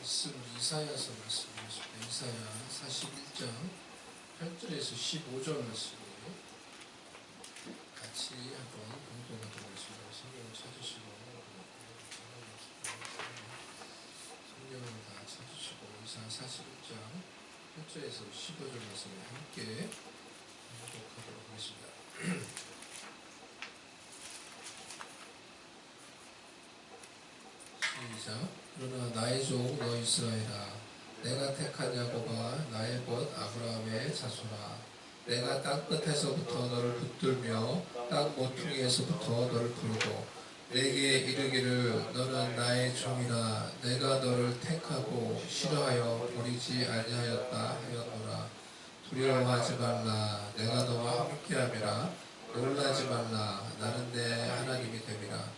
말씀 이사야서 말씀이십니다. 이사야 41장 8절에서 15절 말씀이에요. 같이 한번 공동하도록 하겠습니다. 성경을 찾으시고 성경을 다 찾으시고 이사야 41장 8절에서 15절 말씀을 함께 공독하도록 하겠습니다. 시작. 그러나 나의 종 너 이스라엘아, 내가 택한 야곱아, 나의 벗 아브라함의 자손아, 내가 땅 끝에서부터 너를 붙들며 땅 모퉁이에서부터 너를 부르고 내게 이르기를 너는 나의 종이라, 내가 너를 택하고 싫어하여 버리지 아니하였다 하였노라. 두려워하지 말라, 내가 너와 함께함이라. 놀라지 말라, 나는 내 하나님이 됨이라.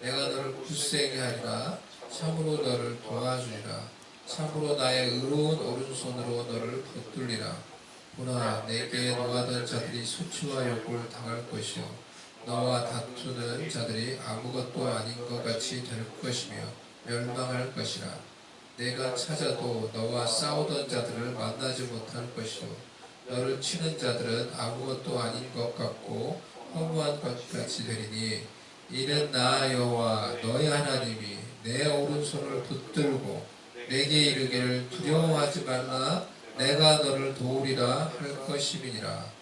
내가 너를 굳세게 하리라. 참으로 너를 도와주리라. 참으로 나의 의로운 오른손으로 너를 붙들리라. 보라, 내게 노하던 자들이 수치와 욕을 당할 것이요 너와 다투는 자들이 아무것도 아닌 것 같이 될 것이며 멸망할 것이라. 내가 찾아도 너와 싸우던 자들을 만나지 못할 것이요 너를 치는 자들은 아무것도 아닌 것 같고 허무한 것 같이 되리니, 이는 나 여호와 너의 하나님이 내 오른손을 붙들고 내게 이르기를 두려워하지 말라, 내가 너를 도우리라 할 것임이니라.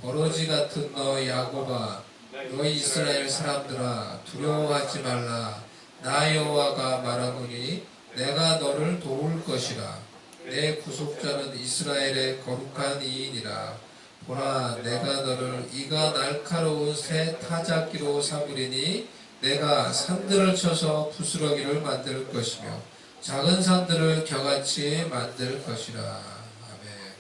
버러지 같은 너 야곱아, 너희 이스라엘 사람들아, 두려워하지 말라. 나 여호와가 말하노니 내가 너를 도울 것이라. 내 구속자는 이스라엘의 거룩한 이인이라. 보라, 내가 너를 이가 날카로운 새 타작기로 삼으리니 내가 산들을 쳐서 부스러기를 만들 것이며 작은 산들을 겨같이 만들 것이라. 아멘.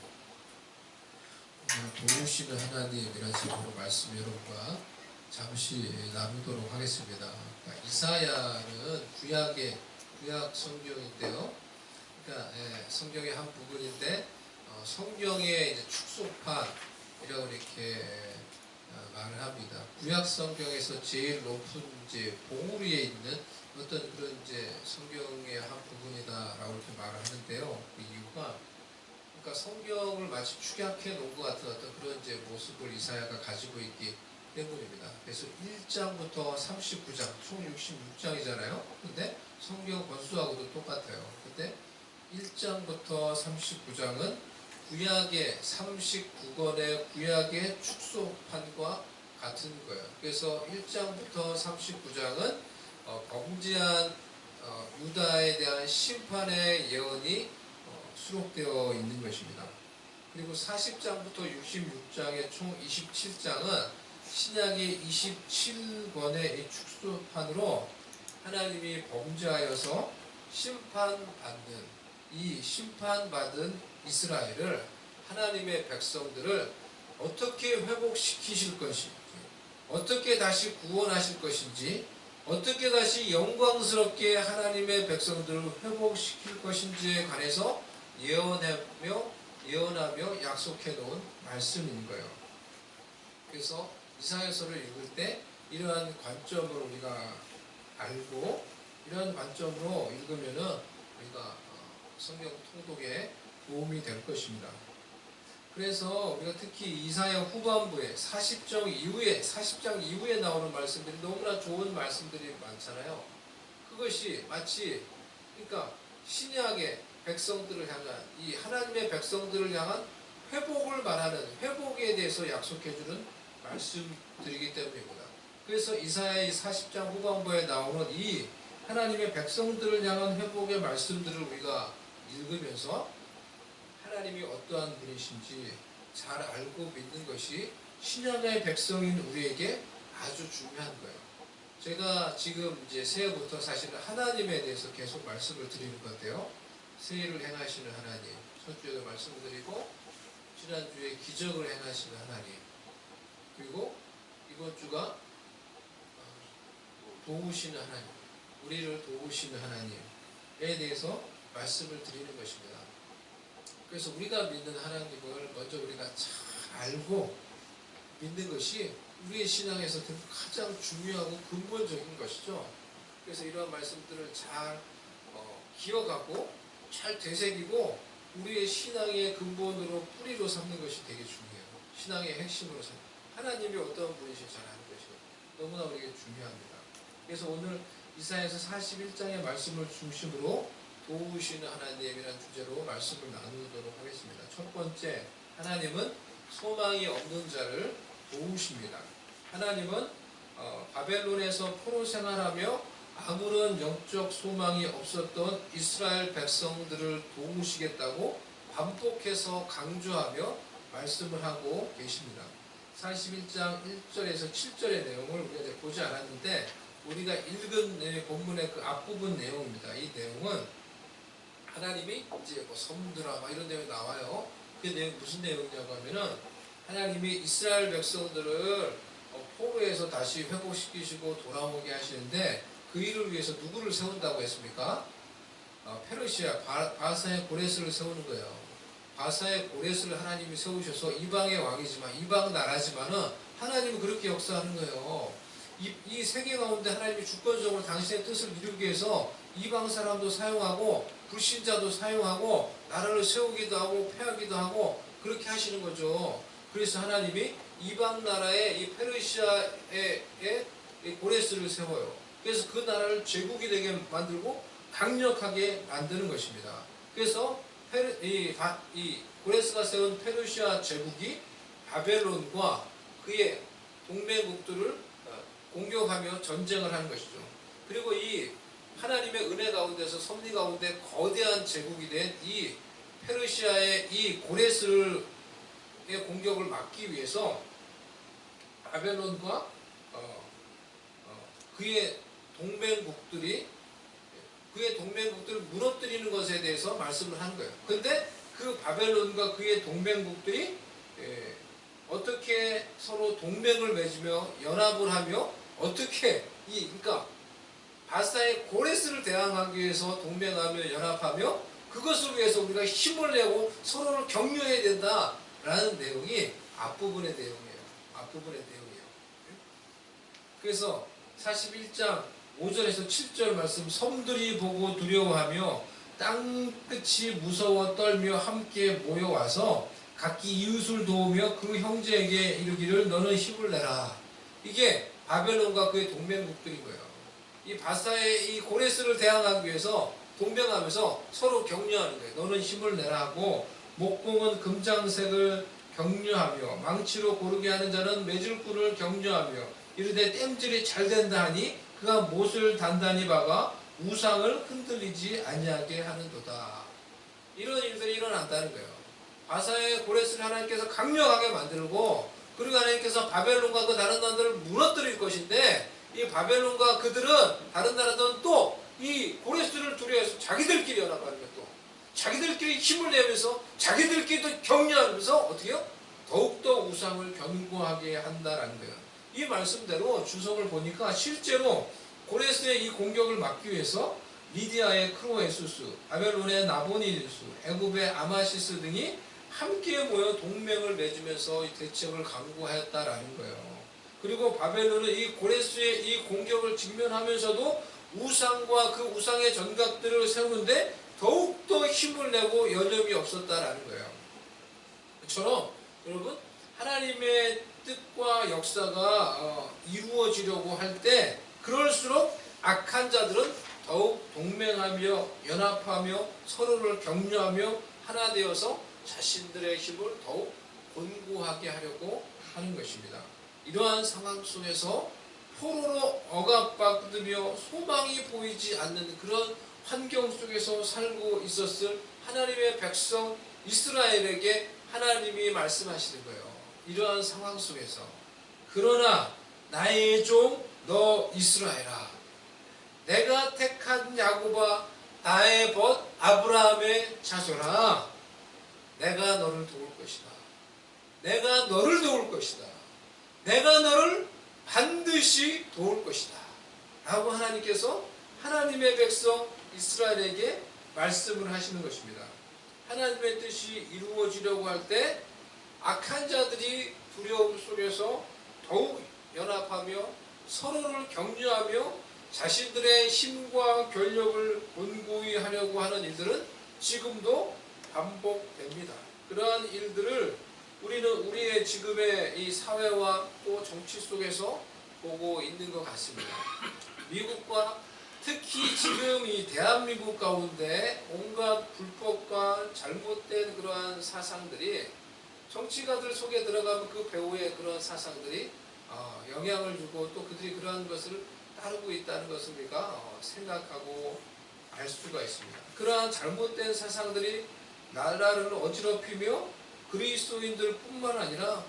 오늘 도우시는 하나님이라는 제목으로 말씀 여러분과 잠시 나누도록 하겠습니다. 이사야는 구약 성경인데요. 그러니까 성경의 한 부분인데 성경의 이제 축소판이라고 이렇게 말을 합니다. 구약 성경에서 제일 높은 이제 봉우리 위에 있는 어떤 그런 이제 성경의 한 부분이다라고 이렇게 말을 하는데요. 그 이유가, 그러니까 성경을 마치 축약해 놓은 것 같은 어떤 그런 이제 모습을 이사야가 가지고 있기 때문입니다. 그래서 1장부터 39장, 총 66장이잖아요. 근데 성경 권수하고도 똑같아요. 근데 1장부터 39장은 구약의 39권의 구약의 축소판과 같은 거예요. 그래서 1장부터 39장은 범죄한 유다에 대한 심판의 예언이 수록되어 있는 것입니다. 그리고 40장부터 66장의 총 27장은 신약의 27권의 이 축소판으로 하나님이 범죄하여서 심판받는, 이 심판받은 이스라엘을, 하나님의 백성들을 어떻게 회복시키실 것인지, 어떻게 다시 구원하실 것인지, 어떻게 다시 영광스럽게 하나님의 백성들을 회복시킬 것인지에 관해서 예언하며 약속해 놓은 말씀인 거예요. 그래서 이사야서를 읽을 때 이러한 관점을 우리가 알고, 이러한 관점으로 읽으면은 우리가 성경 통독에 도움이 될 것입니다. 그래서 우리가 특히 이사야 후반부에 40장 이후에 나오는 말씀들이 너무나 좋은 말씀들이 많잖아요. 그것이 마치, 그러니까 신약의 백성들을 향한, 이 하나님의 백성들을 향한 회복을 말하는, 회복에 대해서 약속해주는 말씀들이기 때문입니다. 그래서 이사야의 40장 후반부에 나오는 이 하나님의 백성들을 향한 회복의 말씀들을 우리가 읽으면서 하나님이 어떠한 분이신지 잘 알고 믿는 것이 신약의 백성인 우리에게 아주 중요한 거예요. 제가 지금 이제 새해부터 사실은 하나님에 대해서 계속 말씀을 드리는 건데요. 새해를 행하시는 하나님, 첫주에도 말씀드리고 지난주에 기적을 행하시는 하나님, 그리고 이번 주가 도우시는 하나님, 우리를 도우시는 하나님에 대해서 말씀을 드리는 것입니다. 그래서 우리가 믿는 하나님을 먼저 우리가 잘 알고 믿는 것이 우리의 신앙에서 가장 중요하고 근본적인 것이죠. 그래서 이러한 말씀들을 잘 기억하고 잘 되새기고 우리의 신앙의 근본으로 뿌리로 삼는 것이 되게 중요해요. 신앙의 핵심으로 삼는 하나님이 어떤 분이신지 잘 아는 것이 너무나 우리에게 중요합니다. 그래서 오늘 이사야서 41장의 말씀을 중심으로 도우시는 하나님이라는 주제로 말씀을 나누도록 하겠습니다. 첫 번째, 하나님은 소망이 없는 자를 도우십니다. 하나님은 바벨론에서 포로 생활하며 아무런 영적 소망이 없었던 이스라엘 백성들을 도우시겠다고 반복해서 강조하며 말씀을 하고 계십니다. 41장 1절에서 7절의 내용을 우리가 보지 않았는데 우리가 읽은 본문의 그 앞부분 내용입니다. 이 내용은 하나님이 이제 뭐 섬들아 이런 내용이 나와요. 그 내용 무슨 내용이냐고 하면은 하나님이 이스라엘 백성들을 포로에서 다시 회복시키시고 돌아오게 하시는데 그 일을 위해서 누구를 세운다고 했습니까? 페르시아 바사의 고레스를 세우는 거예요. 바사의 고레스를 하나님이 세우셔서 이방의 왕이지만 이방 나라지만은 하나님은 그렇게 역사하는 거예요. 이 세계 가운데 하나님이 주권적으로 당신의 뜻을 이루기 위해서 이방 사람도 사용하고 불신자도 사용하고 나라를 세우기도 하고 패하기도 하고 그렇게 하시는 거죠. 그래서 하나님이 이방 나라의 이 페르시아의 고레스를 세워요. 그래서 그 나라를 제국이 되게 만들고 강력하게 만드는 것입니다. 그래서 이 고레스가 세운 페르시아 제국이 바벨론과 그의 동맹국들을 공격하며 전쟁을 하는 것이죠. 그리고 이 하나님의 은혜 가운데서 섭리 가운데 거대한 제국이 된 이 페르시아의 이 고레스의 공격을 막기 위해서 바벨론과 그의 동맹국들을 무너뜨리는 것에 대해서 말씀을 하는 거예요. 그런데 그 바벨론과 그의 동맹국들이 어떻게 서로 동맹을 맺으며 연합을 하며 어떻게 그러니까 바사의 고레스를 대항하기 위해서 동맹하며 연합하며 그것을 위해서 우리가 힘을 내고 서로를 격려해야 된다라는 내용이 앞부분의 내용이에요. 앞부분의 내용이에요. 그래서 41장 5절에서 7절 말씀 섬들이 보고 두려워하며 땅끝이 무서워 떨며 함께 모여와서 각기 이웃을 도우며 그 형제에게 이르기를 너는 힘을 내라. 이게 바벨론과 그의 동맹국들인 거예요. 이 바사의 이 고레스를 대항하기 위해서 동맹하면서 서로 격려하는 거예요. 너는 힘을 내라 하고 목공은 금장색을 격려하며 망치로 고르게 하는 자는 매질꾼을 격려하며 이르되 땜질이 잘 된다 하니 그가 못을 단단히 박아 우상을 흔들리지 아니하게 하는도다. 이런 일들이 일어난다는 거예요. 바사의 고레스를 하나님께서 강력하게 만들고 그리고 하나님께서 바벨론과 그 다른 나라들을 무너뜨릴 것인데 이 바벨론과 그들은 다른 나라들은 또 이 고레스를 두려워해서 자기들끼리 연합하는 거예요. 또 자기들끼리 힘을 내면서 자기들끼리 또 격려하면서 어떻게요? 더욱더 우상을 견고하게 한다라는 거예요. 이 말씀대로 주석을 보니까 실제로 고레스의 이 공격을 막기 위해서 리디아의 크로에수스, 바벨론의 나보니누스, 애굽의 아마시스 등이 함께 모여 동맹을 맺으면서 이 대책을 강구하였다라는 거예요. 그리고 바벨론은 이 고레스의 이 공격을 직면하면서도 우상과 그 우상의 전각들을 세우는데 더욱더 힘을 내고 여념이 없었다라는 거예요. 그처럼 여러분 하나님의 뜻과 역사가 이루어지려고 할 때 그럴수록 악한 자들은 더욱 동맹하며 연합하며 서로를 격려하며 하나 되어서 자신들의 힘을 더욱 견고하게 하려고 하는 것입니다. 이러한 상황 속에서 포로로 억압받으며 소망이 보이지 않는 그런 환경 속에서 살고 있었을 하나님의 백성 이스라엘에게 하나님이 말씀하시는 거예요. 이러한 상황 속에서 그러나 나의 종 너 이스라엘아 내가 택한 야곱아 나의 벗 아브라함의 자손아 내가 너를 도울 것이다. 내가 너를 도울 것이다. 내가 너를 반드시 도울 것이다. 라고 하나님께서 하나님의 백성 이스라엘에게 말씀을 하시는 것입니다. 하나님의 뜻이 이루어지려고 할 때 악한 자들이 두려움 속에서 더욱 연합하며 서로를 격려하며 자신들의 힘과 권력을 견고히 하려고 하는 일들은 지금도 반복됩니다. 그러한 일들을 우리는 우리의 지금의 이 사회와 또 정치 속에서 보고 있는 것 같습니다. 미국과 특히 지금 이 대한민국 가운데 온갖 불법과 잘못된 그러한 사상들이 정치가들 속에 들어가면 그 배후의 그런 사상들이 영향을 주고 또 그들이 그러한 것을 따르고 있다는 것을 우리가 생각하고 알 수가 있습니다. 그러한 잘못된 사상들이 나라를 어지럽히며 그리스도인들 뿐만 아니라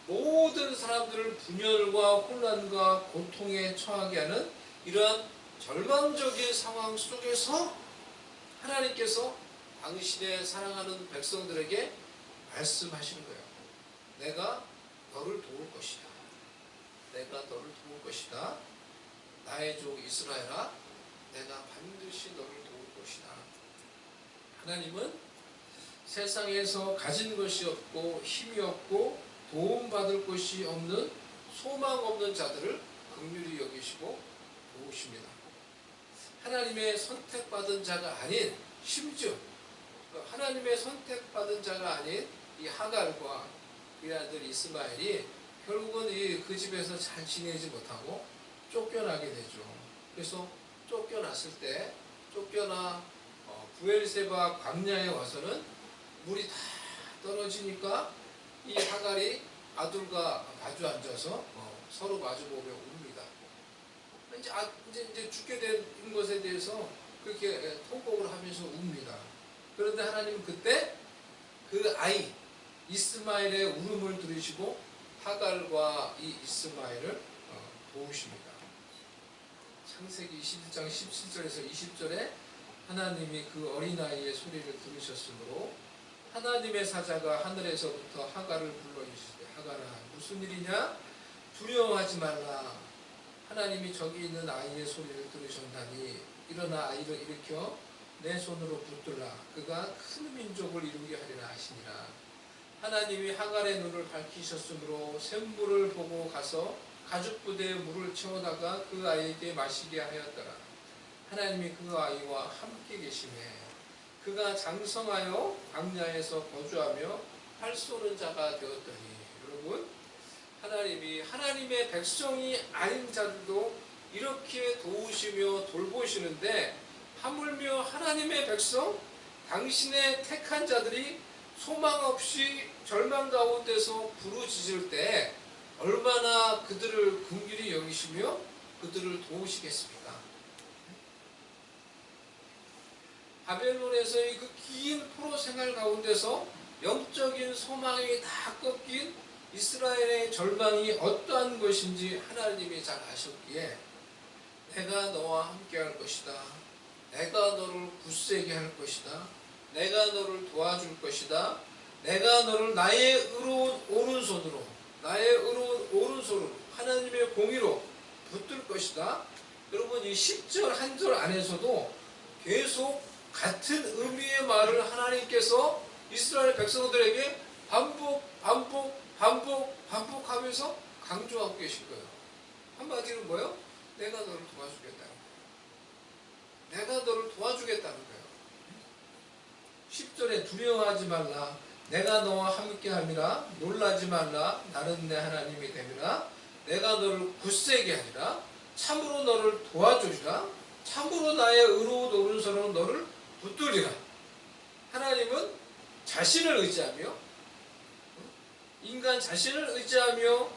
모든 사람들을 분열과 혼란과 고통에 처하게 하는 이러한 절망적인 상황 속에서 하나님께서 당신의 사랑하는 백성들에게 말씀하시는 거예요. 내가 너를 도울 것이다. 내가 너를 도울 것이다. 나의 종 이스라엘아, 내가 반드시 너를 도울 것이다. 하나님은 세상에서 가진 것이 없고 힘이 없고 도움받을 것이 없는 소망 없는 자들을 긍휼히 여기시고 도우십니다. 하나님의 선택받은 자가 아닌, 심지어 하나님의 선택받은 자가 아닌 이 하갈과 그의 아들 이스마엘이 결국은 그 집에서 잘 지내지 못하고 쫓겨나게 되죠. 그래서 쫓겨났을 때 부엘세바 광야에 와서는 물이 다 떨어지니까 이 하갈이 아들과 마주 앉아서 서로 마주보며 웁니다. 이제 죽게 된 것에 대해서 그렇게 통곡을 하면서 웁니다. 그런데 하나님은 그때 그 아이 이스마엘의 울음을 들으시고 하갈과 이 이스마엘을 도우십니다. 창세기 21장 17절에서 20절에 하나님이 그 어린아이의 소리를 들으셨으므로 하나님의 사자가 하늘에서부터 하갈을 불러주시되 하갈아 무슨 일이냐? 두려워하지 말라. 하나님이 저기 있는 아이의 소리를 들으셨나니 일어나 아이를 일으켜 내 손으로 붙들라. 그가 큰 민족을 이루게 하리라 하시니라. 하나님이 하갈의 눈을 밝히셨으므로 샘물을 보고 가서 가죽부대에 물을 채워다가 그 아이에게 마시게 하였더라. 하나님이 그 아이와 함께 계시매 그가 장성하여 광야에서 거주하며 활 쏘는 자가 되었더니, 여러분, 하나님이 하나님의 백성이 아닌 자들도 이렇게 도우시며 돌보시는데 하물며 하나님의 백성, 당신의 택한 자들이 소망 없이 절망 가운데서 부르짖을 때 얼마나 그들을 긍휼히 여기시며 그들을 도우시겠습니까? 바벨론에서의 그 긴 포로 생활 가운데서 영적인 소망이 다 꺾인 이스라엘의 절망이 어떠한 것인지 하나님이 잘 아셨기에 내가 너와 함께 할 것이다. 내가 너를 굳세게 할 것이다. 내가 너를 도와줄 것이다. 내가 너를 나의 의로운 오른손으로 하나님의 공의로 붙들 것이다. 여러분, 이 10절 한 절 안에서도 계속 같은 의미의 말을 하나님께서 이스라엘 백성들에게 반복하면서 강조하고 계신 거예요. 한마디로 뭐예요? 내가 너를 도와주겠다는 거예요. 내가 너를 도와주겠다는 거예요. 10절에 두려워하지 말라. 내가 너와 함께 함이라. 놀라지 말라. 나는 내 하나님이 됨이라. 내가 너를 굳세게 하리라. 참으로 너를 도와주리라. 참으로 나의 의로운 오른손으로 너를 붙들리라. 하나님은 자신을 의지하며, 인간 자신을 의지하며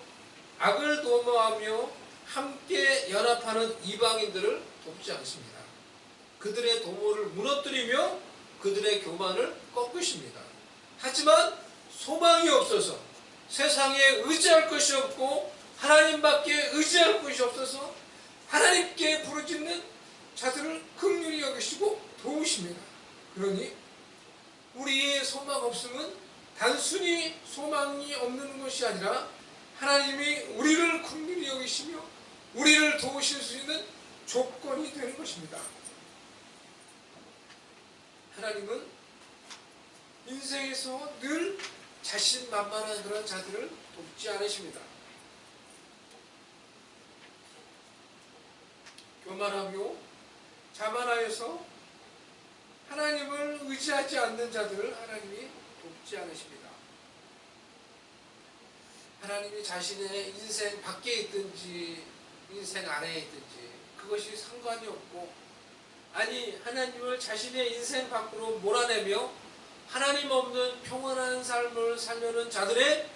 악을 도모하며 함께 연합하는 이방인들을 돕지 않습니다. 그들의 도모를 무너뜨리며 그들의 교만을 꺾으십니다. 하지만 소망이 없어서 세상에 의지할 것이 없고 하나님밖에 의지할 것이 없어서 하나님께 부르짖는 자들을 긍휼히 여기시고 도우십니다. 그러니 우리의 소망 없음은 단순히 소망이 없는 것이 아니라 하나님이 우리를 긍휼히 여기시며 우리를 도우실 수 있는 조건이 되는 것입니다. 하나님은 인생에서 늘 자신만만한 그런 자들을 돕지 않으십니다. 교만하며 자만하여서 하나님을 의지하지 않는 자들을 하나님이 돕지 않으십니다. 하나님이 자신의 인생 밖에 있든지 인생 안에 있든지 그것이 상관이 없고, 아니 하나님을 자신의 인생 밖으로 몰아내며 하나님 없는 평안한 삶을 살려는 자들의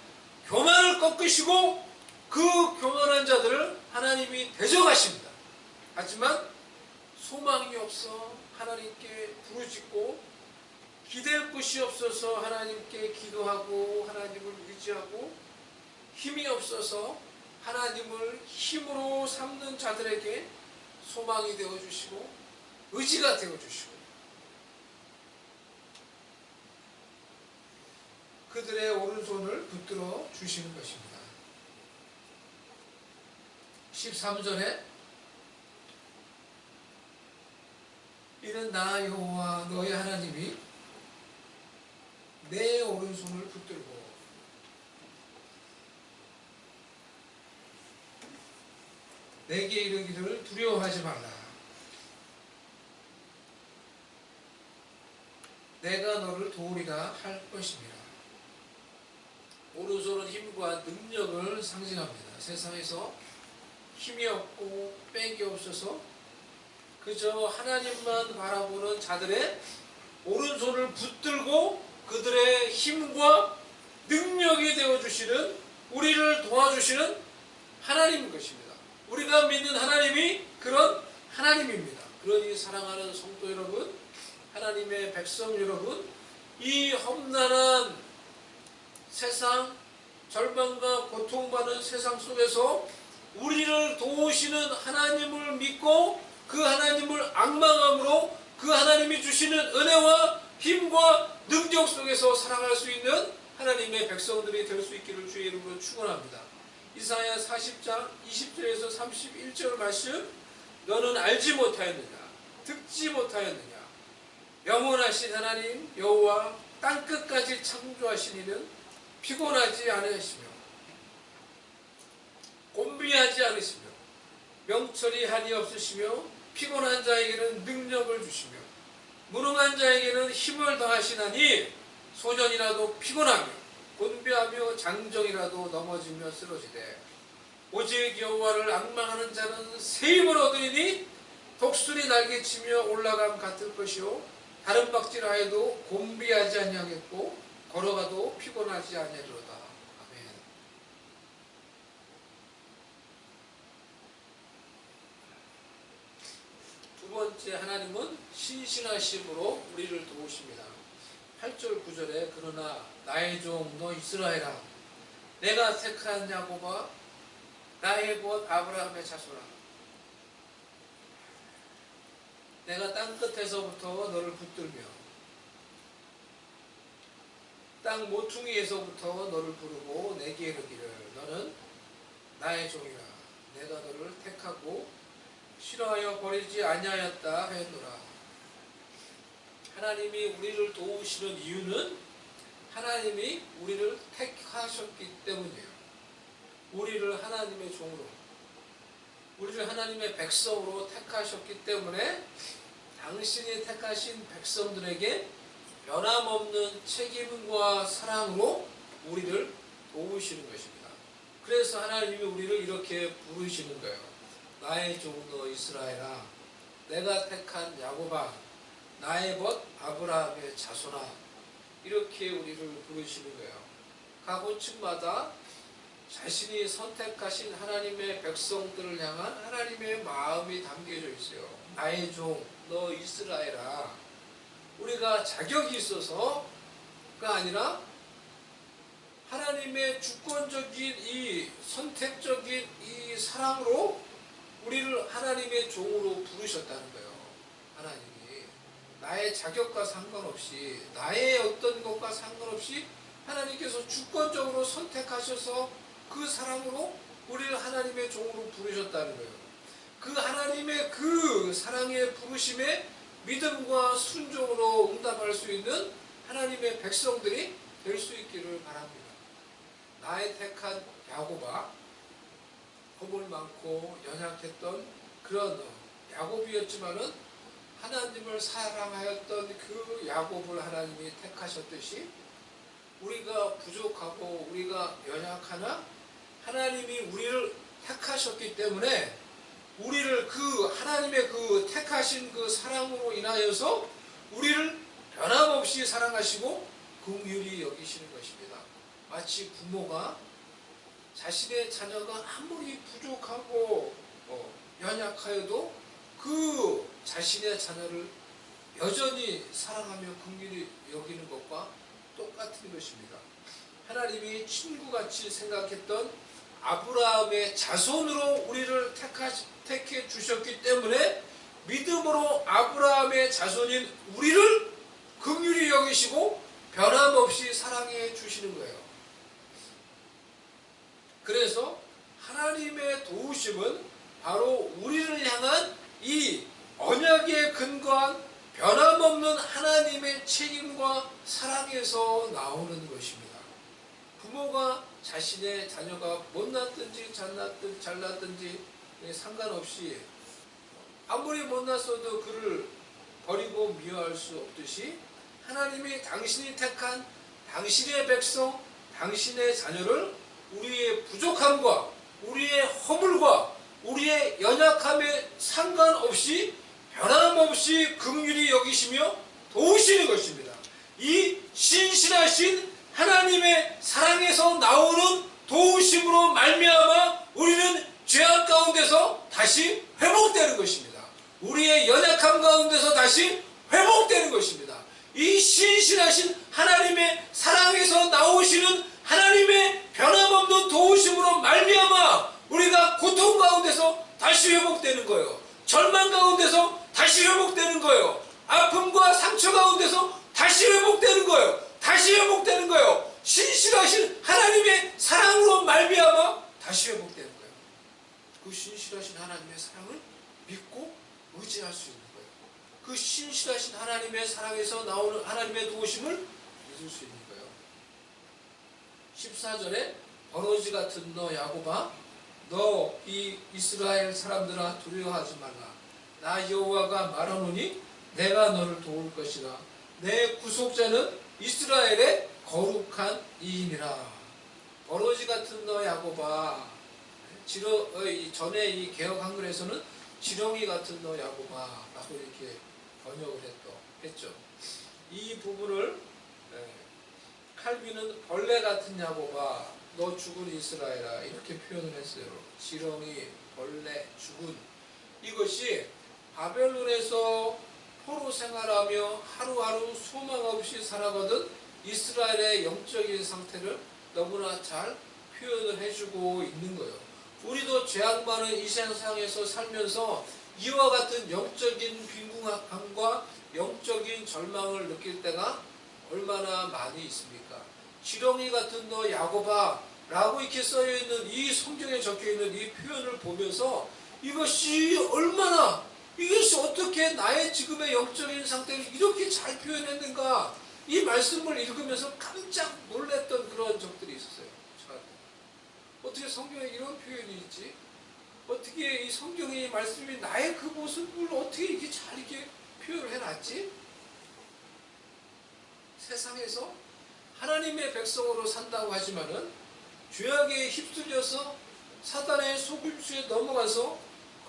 교만을 꺾으시고 그 교만한 자들을 하나님이 대적하십니다. 하지만 소망이 없어 하나님께 부르짖고 기댈 곳이 없어서 하나님께 기도하고 하나님을 의지하고 힘이 없어서 하나님을 힘으로 삼는 자들에게 소망이 되어주시고 의지가 되어주시고 그들의 오른손을 붙들어 주시는 것입니다. 13절에 이는 나 여호와 너의 하나님이 내 오른손을 붙들고 내게 이르기를 두려워하지 말라. 내가 너를 도우리라 할 것입니다. 오른손은 힘과 능력을 상징합니다. 세상에서 힘이 없고 빽이 없어서 그저 하나님만 바라보는 자들의 오른손을 붙들고 그들의 힘과 능력이 되어주시는, 우리를 도와주시는 하나님인 것입니다. 우리가 믿는 하나님이 그런 하나님입니다. 그러니 사랑하는 성도 여러분, 하나님의 백성 여러분, 이 험난한 세상, 절망과 고통받는 세상 속에서 우리를 도우시는 하나님을 믿고 그 하나님을 앙망함으로 그 하나님이 주시는 은혜와 힘과 능력 속에서 살아갈 수 있는 하나님의 백성들이 될 수 있기를 주의 이름으로 축원합니다. 이사야 40장 20절에서 31절 말씀, 너는 알지 못하였느냐, 듣지 못하였느냐, 영원하신 하나님 여호와 땅끝까지 창조하신 이는 피곤하지 않으시며 곤비하지 않으시며 명철이 한이 없으시며 피곤한 자에게는 능력을 주시며 무능한 자에게는 힘을 더하시나니 소년이라도 피곤하며 곤비하며 장정이라도 넘어지며 쓰러지되 오직 여호와를 앙망하는 자는 새 힘을 얻으리니 독수리 날개치며 올라감 같을 것이요 다른 박질하여도 곤비하지 아니하겠고 걸어가도 피곤하지 아니하리로다. 아멘. 두 번째, 하나님은 신실하심으로 우리를 도우십니다. 8절 9절에 그러나 나의 종 너 이스라엘아, 내가 택한 야곱아, 나의 곧 아브라함의 자손아, 내가 땅끝에서부터 너를 붙들며 땅 모퉁이에서부터 너를 부르고 내게 이르기를 너는 나의 종이라, 내가 너를 택하고 싫어하여 버리지 아니하였다 하였노라. 하나님이 우리를 도우시는 이유는 하나님이 우리를 택하셨기 때문이에요. 우리를 하나님의 종으로, 우리를 하나님의 백성으로 택하셨기 때문에 당신이 택하신 백성들에게 변함없는 책임과 사랑으로 우리를 도우시는 것입니다. 그래서 하나님이 우리를 이렇게 부르시는 거예요. 나의 종 너 이스라엘아, 내가 택한 야곱아, 나의 벗 아브라함의 자손아, 이렇게 우리를 부르시는 거예요. 각 호층마다 자신이 선택하신 하나님의 백성들을 향한 하나님의 마음이 담겨져 있어요. 나의 종 너 이스라엘아, 우리가 자격이 있어서가 아니라 하나님의 주권적인 이 선택적인 이 사랑으로 우리를 하나님의 종으로 부르셨다는 거예요. 하나님이 나의 자격과 상관없이, 나의 어떤 것과 상관없이 하나님께서 주권적으로 선택하셔서 그 사랑으로 우리를 하나님의 종으로 부르셨다는 거예요. 그 하나님의 그 사랑의 부르심에 믿음과 순종으로 응답할 수 있는 하나님의 백성들이 될 수 있기를 바랍니다. 나의 택한 야곱아, 겁을 많고 연약했던 그런 야곱이었지만은 하나님을 사랑하였던 그 야곱을 하나님이 택하셨듯이 우리가 부족하고 우리가 연약하나 하나님이 우리를 택하셨기 때문에 우리를 그 하나님의 그 택하신 그 사랑으로 인하여서 우리를 변함없이 사랑하시고 긍휼히 여기시는 것입니다. 마치 부모가 자신의 자녀가 아무리 부족하고 연약하여도 그 자신의 자녀를 여전히 사랑하며 긍휼히 여기는 것과 똑같은 것입니다. 하나님이 친구같이 생각했던 아브라함의 자손으로 우리를 택해 주셨기 때문에 믿음으로 아브라함의 자손인 우리를 긍휼히 여기시고 변함없이 사랑해 주시는 거예요. 그래서 하나님의 도우심은 바로 우리를 향한 이 언약에 근거한 변함없는 하나님의 책임과 사랑에서 나오는 것입니다. 부모가 자신의 자녀가 못났든지 잘났든지 상관없이 아무리 못났어도 그를 버리고 미워할 수 없듯이 하나님이 당신이 택한 당신의 백성, 당신의 자녀를 우리의 부족함과 우리의 허물과 우리의 연약함에 상관없이 변함없이 긍휼히 여기시며 도우시는 것입니다. 이 신실하신 하나님의 사랑에서 나오는 도우심으로 말미암아 우리는 죄악 가운데서 다시 회복되는 것입니다. 우리의 연약함 가운데서 다시 회복되는 것입니다. 이 신실하신 하나님의 사랑에서 나오시는 하나님의 변함없는 도우심으로 말미암아 우리가 고통 가운데서 다시 회복되는 거예요. 절망 가운데서 다시 회복되는 거예요. 아픔과 상처 가운데서 다시 회복되는 거예요. 다시 회복되는 거예요. 신실하신 하나님의 사랑으로 말미암아 다시 회복되는 거예요. 그 신실하신 하나님의 사랑을 믿고 의지할 수 있는 거예요. 그 신실하신 하나님의 사랑에서 나오는 하나님의 도우심을 믿을 수 있는 거예요. 14절에 버러지 같은 너 야곱아 너 이 이스라엘 사람들아 두려워하지 말라. 나 여호와가 말하노니 내가 너를 도울 것이라. 내 구속자는 이스라엘의 거룩한 이인이라. 버러지 같은 너 야곱아. 전에 이 개역 한글에서는 지렁이 같은 너 야곱아 라고 이렇게 번역을 했죠. 이 부분을 칼빈은 벌레 같은 야곱아 너 죽은 이스라엘아 이렇게 표현을 했어요. 지렁이, 벌레, 죽은. 이것이 바벨론에서 포로 생활하며 하루하루 소망 없이 살아가던 이스라엘의 영적인 상태를 너무나 잘 표현을 해주고 있는 거예요. 우리도 죄악 많은 이 세상에서 살면서 이와 같은 영적인 빈궁함과 영적인 절망을 느낄 때가 얼마나 많이 있습니까? 지렁이 같은 너 야곱아 라고 이렇게 써있는 이 성경에 적혀있는 이 표현을 보면서 이것이 어떻게 나의 지금의 영적인 상태를 이렇게 잘 표현했는가, 이 말씀을 읽으면서 깜짝 놀랐던 그런 적들이 있었어요. 어떻게 성경에 이런 표현이 있지? 어떻게 이 성경의 말씀이 나의 그 모습을 어떻게 이렇게 잘 이렇게 표현을 해놨지? 세상에서 하나님의 백성으로 산다고 하지만은 죄악에 휩쓸려서 사단의 속임수에 넘어가서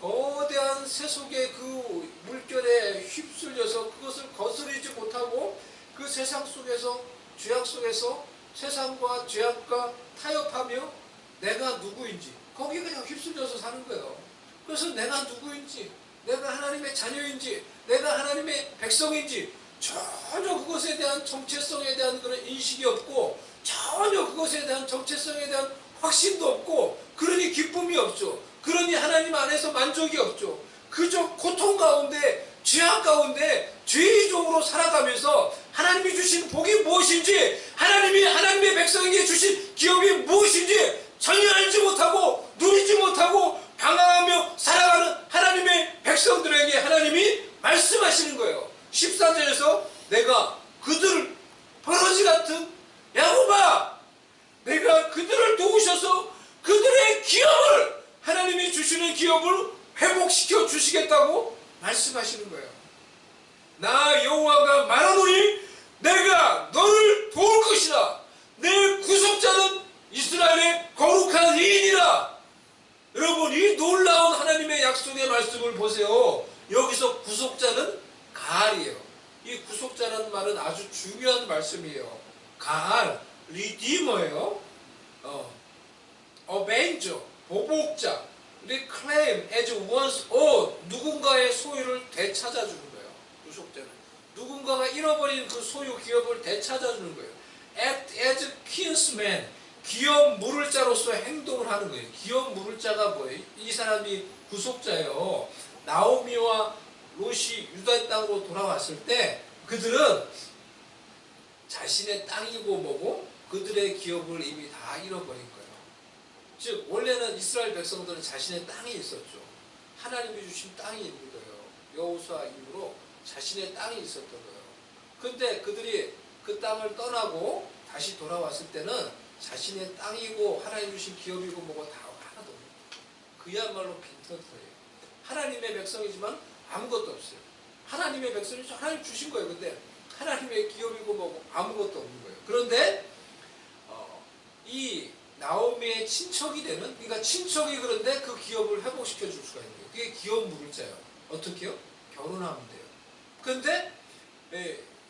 거대한 세속의 그 물결에 휩쓸려서 그것을 거스르지 못하고 그 세상 속에서 죄악 속에서 세상과 죄악과 타협하며 내가 누구인지 거기에 그냥 휩쓸려서 사는 거예요. 그래서 내가 누구인지, 내가 하나님의 자녀인지, 내가 하나님의 백성인지 전혀 그것에 대한 정체성에 대한 그런 인식이 없고, 전혀 그것에 대한 정체성에 대한 확신도 없고, 그러니 기쁨이 없죠. 그러니 하나님 안에서 만족이 없죠. 그저 고통 가운데, 죄악 가운데 죄의적으로 살아가면서 하나님이 주신 복이 무엇인지, 하나님이 하나님의 백성에게 주신 기업이 무엇인지 전혀 알지 못하고 누리지 못하고 방황하며 살아가는 하나님의 백성들에게 하나님이 말씀하시는 거예요. 14절에서 내가 그들을 버러지 같은 야곱아, 내가 그들을 도우셔서 그들의 기업을, 하나님이 주시는 기업을 회복시켜 주시겠다고 말씀하시는 거예요. 말은 아주 중요한 말씀이에요. 가알, 리디머예요. 어벤저, 보복자, reclaim as one's own, 누군가의 소유를 되찾아주는 거예요. 구속자는 누군가가 잃어버린 그 소유 기업을 되찾아주는 거예요. act as kinsman, 기업 물을 자로서 행동을 하는 거예요. 기업 물을 자가 뭐예요? 이 사람이 구속자예요. 나오미와 롯이 유다 땅으로 돌아왔을 때 그들은 자신의 땅이고 뭐고 그들의 기업을 이미 다 잃어버린 거예요. 즉 원래는 이스라엘 백성들은 자신의 땅이 있었죠. 하나님이 주신 땅이 있는 거예요. 여호수아 이후로 자신의 땅이 있었던 거예요. 근데 그들이 그 땅을 떠나고 다시 돌아왔을 때는 자신의 땅이고 하나님 주신 기업이고 뭐고 다 하나도 없어요. 그야말로 빈털터예요. 하나님의 백성이지만 아무것도 없어요. 하나님의 백성이죠. 하나님 주신 거예요. 근데 하나님의 기업이고 뭐고 아무것도 없는 거예요. 그런데 이 나오미의 친척이 되는, 그러니까 친척이 그런데 그 기업을 회복시켜 줄 수가 있는 거예요. 그게 기업 물을자예요. 어떻게요? 결혼하면 돼요. 근데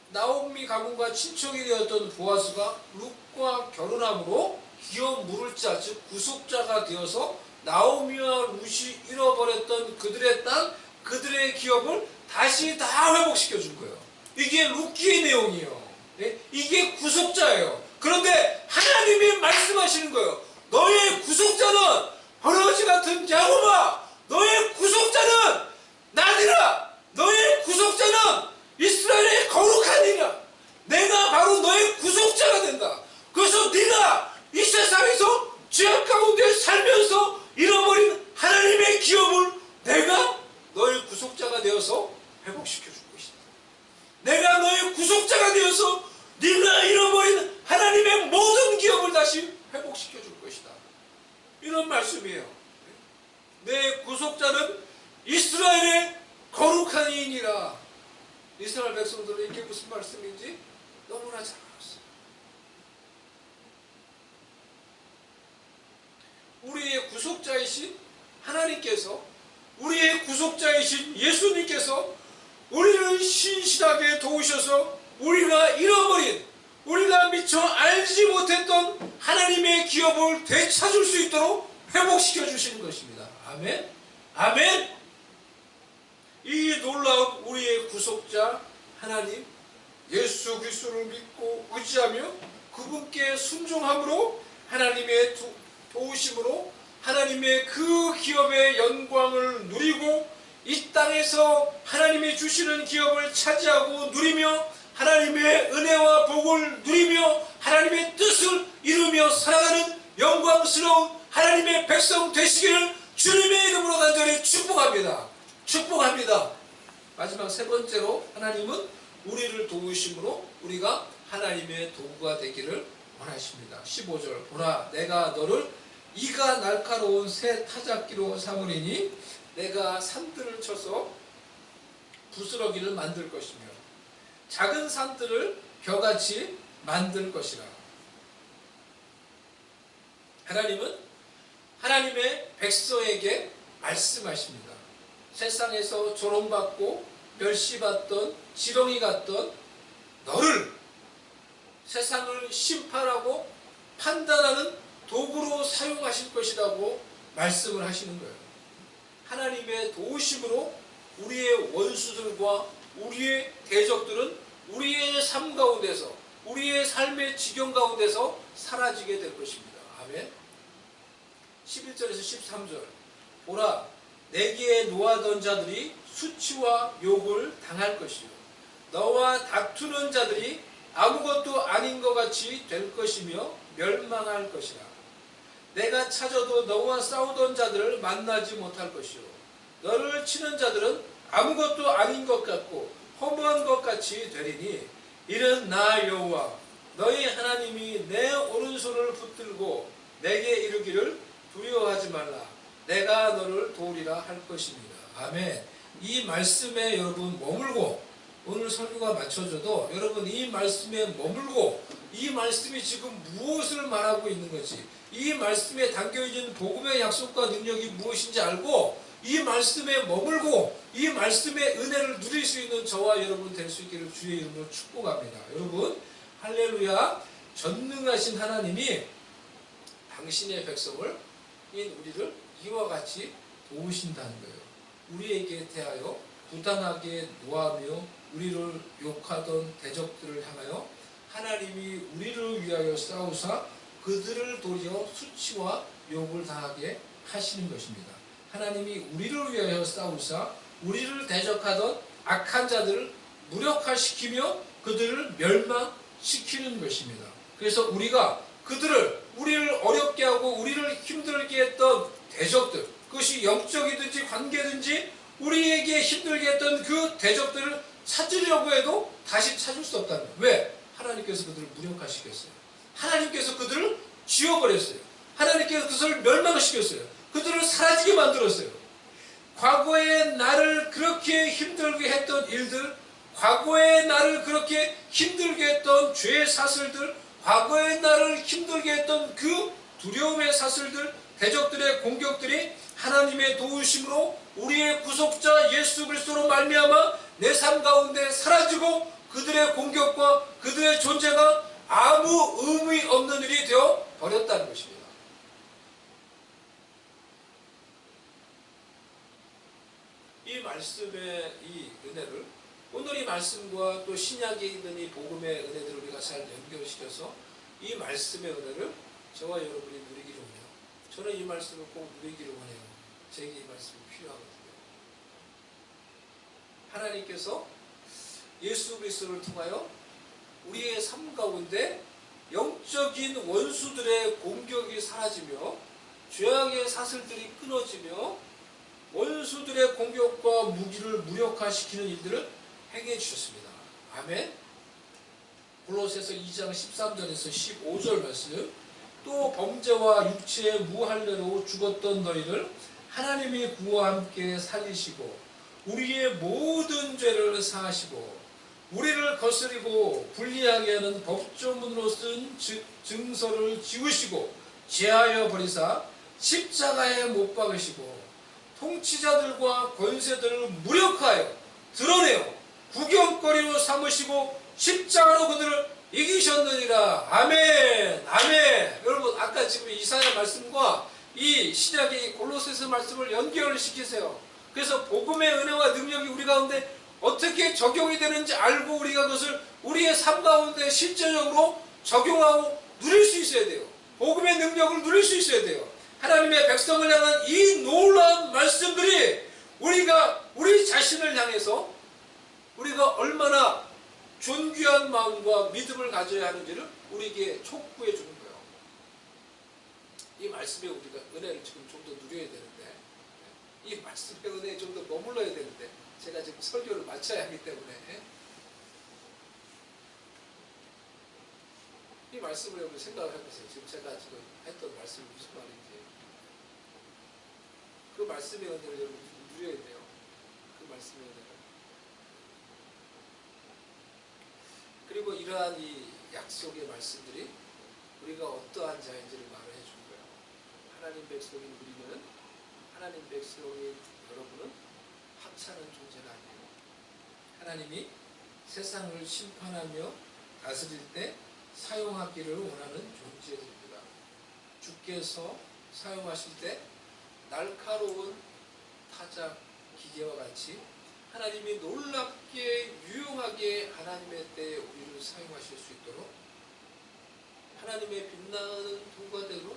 나오미 가문과 친척이 되었던 보아스가 룻과 결혼함으로 기업 물을자, 즉 구속자가 되어서 나오미와 룻이 잃어버렸던 그들의 땅, 그들의 기업을 다시 다 회복시켜 준 거예요. 이게 룻기의 내용이에요. 이게 구속자예요. 그런데 하나님이 말씀하시는 거예요. 너의 구속자는 버러지 같은 야곱아, 너의 구속자는 나니라. 너의 구속자는 이스라엘의 거룩한 이라. 내가 바로 너의 구속자가 된다. 그래서 네가 이 세상에서 죄악 가운데 살면서 잃어버린 하나님의 기업을 내가 너의 구속자가 되어서 회복시켜 줄 것이다. 내가 너의 구속자가 되어서 네가 잃어버린 하나님의 모든 기업을 다시 회복시켜 줄 것이다. 이런 말씀이에요. 내 구속자는 이스라엘의 거룩한 이인이라. 이스라엘 백성들은 이게 무슨 말씀인지 너무나 잘 알았어요. 우리의 구속자이신 하나님께서, 우리의 구속자이신 예수님께서 우리를 신실하게 도우셔서 우리가 잃어버린, 우리가 미처 알지 못했던 하나님의 기업을 되찾을 수 있도록 회복시켜 주시는 것입니다. 아멘. 아멘. 이 놀라운 우리의 구속자 하나님 예수 그리스도를 믿고 의지하며 그분께 순종함으로 하나님의 도우심으로 하나님의 그 기업의 영광을 누리고 이 땅에서 하나님이 주시는 기업을 차지하고 누리며 하나님의 은혜와 복을 누리며 하나님의 뜻을 이루며 살아가는 영광스러운 하나님의 백성 되시기를 주님의 이름으로 간절히 축복합니다. 축복합니다. 마지막 세 번째로 하나님은 우리를 도우심으로 우리가 하나님의 도구가 되기를 원하십니다. 15절 보라 내가 너를 이가 날카로운 새 타작기로 삼으리니 내가 산들을 쳐서 부스러기를 만들 것이며 작은 산들을 벼같이 만들 것이라. 하나님은 하나님의 백성에게 말씀하십니다. 세상에서 조롱받고 멸시받던 지렁이 같던 너를 세상을 심판하고 판단하는 도구로 사용하실 것이라고 말씀을 하시는 거예요. 하나님의 도우심으로 우리의 원수들과 우리의 대적들은 우리의 삶 가운데서, 우리의 삶의 지경 가운데서 사라지게 될 것입니다. 아멘. 11절에서 13절 보라 내게 노하던 자들이 수치와 욕을 당할 것이요 너와 다투는 자들이 아무것도 아닌 것 같이 될 것이며 멸망할 것이라. 내가 찾아도 너와 싸우던 자들을 만나지 못할 것이요 너를 치는 자들은 아무것도 아닌 것 같고 허무한 것 같이 되리니 이는 나 여호와 너희 하나님이 내 오른손을 붙들고 내게 이르기를 두려워하지 말라. 내가 너를 도우리라 할 것입니다. 아멘. 이 말씀에 여러분 머물고 오늘 설교가 맞춰져도 여러분 이 말씀에 머물고 이 말씀이 지금 무엇을 말하고 있는 건지 이 말씀에 담겨있는 복음의 약속과 능력이 무엇인지 알고 이 말씀에 머물고 이 말씀의 은혜를 누릴 수 있는 저와 여러분 될 수 있기를 주의 이름으로 축복합니다. 여러분 할렐루야. 전능하신 하나님이 당신의 백성을 우리를 이와 같이 도우신다는 거예요. 우리에게 대하여 부당하게 노하며 우리를 욕하던 대적들을 향하여 하나님이 우리를 위하여 싸우사 그들을 도리어 수치와 욕을 당하게 하시는 것입니다. 하나님이 우리를 위하여 싸우사 우리를 대적하던 악한 자들을 무력화시키며 그들을 멸망시키는 것입니다. 그래서 우리가 우리를 어렵게 하고 우리를 힘들게 했던 대적들, 그것이 영적이든지 관계든지 우리에게 힘들게 했던 그 대적들을 찾으려고 해도 다시 찾을 수 없다는 거예요. 왜? 하나님께서 그들을 무력화시켰어요. 하나님께서 그들을 지워버렸어요. 하나님께서 그것을 멸망시켰어요. 그들을 사라지게 만들었어요. 과거에 나를 그렇게 힘들게 했던 일들, 과거에 나를 그렇게 힘들게 했던 죄의 사슬들, 과거에 나를 힘들게 했던 그 두려움의 사슬들, 대적들의 공격들이 하나님의 도우심으로 우리의 구속자 예수 그리스도로 말미암아 내 삶 가운데 사라지고 그들의 공격과 그들의 존재가 아무 의미 없는 일이 되어 버렸다는 것입니다. 이 말씀의 이 은혜를 오늘 이 말씀과 또 신약에 있는 이 복음의 은혜들을 우리가 잘 연결시켜서 이 말씀의 은혜를 저와 여러분이 누리기를 원해요. 저는 이 말씀을 꼭 누리기를 원해요. 제게 이 말씀이 필요하거든요. 하나님께서 예수 그리스도를 통하여 우리의 삶 가운데 영적인 원수들의 공격이 사라지며 죄악의 사슬들이 끊어지며 원수들의 공격과 무기를 무력화시키는 일들을 행해 주셨습니다. 아멘. 골로새서 2장 13절에서 15절 말씀, 또 범죄와 육체의 무할례로 죽었던 너희를 하나님이 구와 함께 살리시고 우리의 모든 죄를 사하시고 우리를 거스리고 불리하게 하는 법조문으로 쓴 증서를 지우시고 제하여 버리사 십자가에 못 박으시고 통치자들과 권세들을 무력하여 드러내어 구경거리로 삼으시고 십자가로 그들을 이기셨느니라. 아멘. 아멘. 여러분 아까 지금 이사야 말씀과 이 신약의 골로새서 말씀을 연결을 시키세요. 그래서 복음의 은혜와 능력이 우리 가운데 어떻게 적용이 되는지 알고 우리가 그것을 우리의 삶 가운데 실제적으로 적용하고 누릴 수 있어야 돼요. 복음의 능력을 누릴 수 있어야 돼요. 하나님의 백성을 향한 이 놀라운 말씀들이 우리 자신을 향해서 우리가 얼마나 존귀한 마음과 믿음을 가져야 하는지를 우리에게 촉구해 주는 거예요. 이 말씀에 우리가 은혜를 지금 좀 더 누려야 되는데, 이 말씀의 은혜에 좀 더 머물러야 되는데, 제가 지금 설교를 마쳐야 하기 때문에 이 말씀을 여러분 생각을 해보세요. 지금 제가 지금 했던 말씀이 무슨 말인지. 그 말씀의 은혜를 여러분 누려야 돼요. 그 말씀의 은혜를. 그리고 이러한 이 약속의 말씀들이 우리가 어떠한 자인지를 말을 해준 거예요. 하나님 백성인 우리는, 하나님 백성인 여러분은 하찮은 존재가 아니에요. 하나님이 세상을 심판하며 다스릴 때 사용하기를 원하는 존재들입니다. 주께서 사용하실 때 날카로운 타작 기계와 같이 하나님이 놀랍게 유용하게 하나님의 때에 우리를 사용하실 수 있도록 하나님의 빛나는 통과대로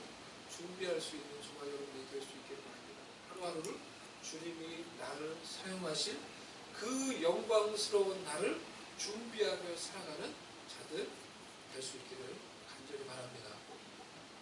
준비할 수 있는 저와 여러분이 될 수 있기를 바랍니다. 하루하루를 주님이 나를 사용하실 그 영광스러운 날을 준비하며 살아가는 자들 될 수 있기를 간절히 바랍니다.